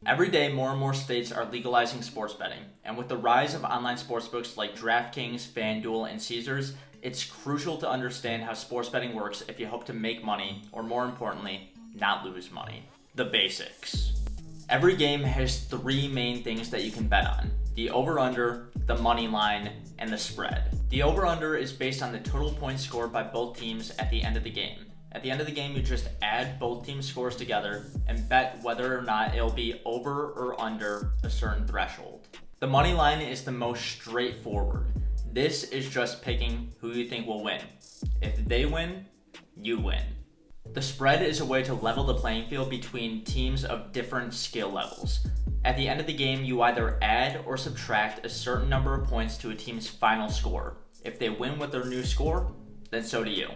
Every day, more and more states are legalizing sports betting, and with the rise of online sportsbooks like DraftKings, FanDuel, and Caesars, it's crucial to understand how sports betting works if you hope to make money, or more importantly, not lose money. The basics. Every game has three main things that you can bet on: the over-under, the money line, and the spread. The over-under is based on the total points scored by both teams at the end of the game. At the end of the game, you just add both teams' scores together and bet whether or not it'll be over or under a certain threshold. The money line is the most straightforward. This is just picking who you think will win. If they win, you win. The spread is a way to level the playing field between teams of different skill levels. At the end of the game, you either add or subtract a certain number of points to a team's final score. If they win with their new score, then so do you.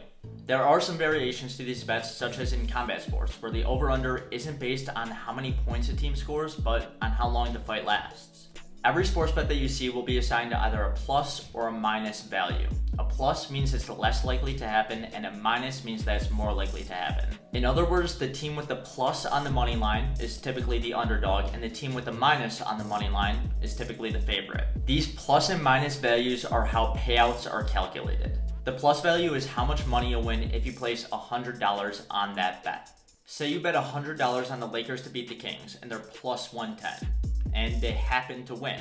There are some variations to these bets, such as in combat sports, where the over-under isn't based on how many points a team scores, but on how long the fight lasts. Every sports bet that you see will be assigned to either a plus or a minus value. A plus means it's less likely to happen, and a minus means that it's more likely to happen. In other words, the team with the plus on the money line is typically the underdog, and the team with the minus on the money line is typically the favorite. These plus and minus values are how payouts are calculated. The plus value is how much money you'll win if you place $100 on that bet. Say you bet $100 on the Lakers to beat the Kings and they're plus 110, and they happen to win.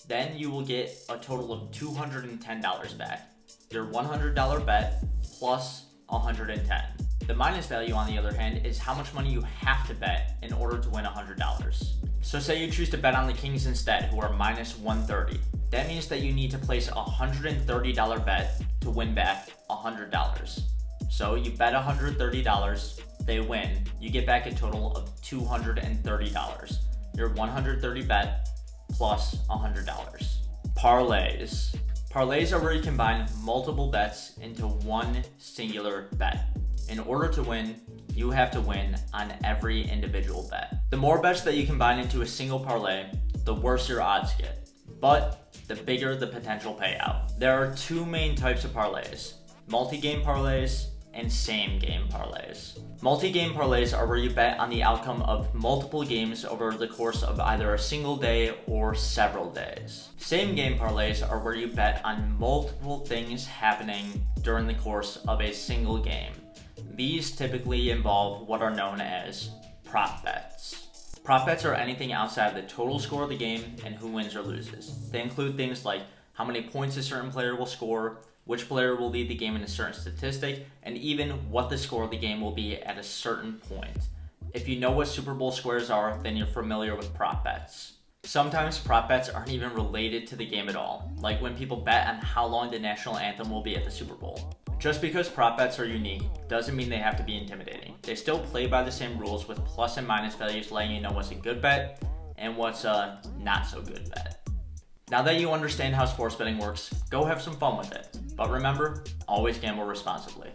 Then you will get a total of $210 back. Your $100 bet plus 110. The minus value, on the other hand, is how much money you have to bet in order to win $100. So say you choose to bet on the Kings instead, who are minus 130. That means that you need to place a $130 bet to win back $100. So you bet $130, they win, you get back a total of $230. Your 130 bet plus $100. Parlays. Parlays are where you combine multiple bets into one singular bet. In order to win, you have to win on every individual bet. The more bets that you combine into a single parlay, the worse your odds get, but the bigger the potential payout. There are two main types of parlays: multi-game parlays and same-game parlays. Multi-game parlays are where you bet on the outcome of multiple games over the course of either a single day or several days. Same-game parlays are where you bet on multiple things happening during the course of a single game. These typically involve what are known as prop bets. Prop bets are anything outside of the total score of the game and who wins or loses. They include things like how many points a certain player will score, which player will lead the game in a certain statistic, and even what the score of the game will be at a certain point. If you know what Super Bowl squares are, then you're familiar with prop bets. Sometimes prop bets aren't even related to the game at all, like when people bet on how long the national anthem will be at the Super Bowl. Just because prop bets are unique doesn't mean they have to be intimidating. They still play by the same rules, with plus and minus values letting you know what's a good bet and what's a not so good bet. Now that you understand how sports betting works, go have some fun with it. But remember, always gamble responsibly.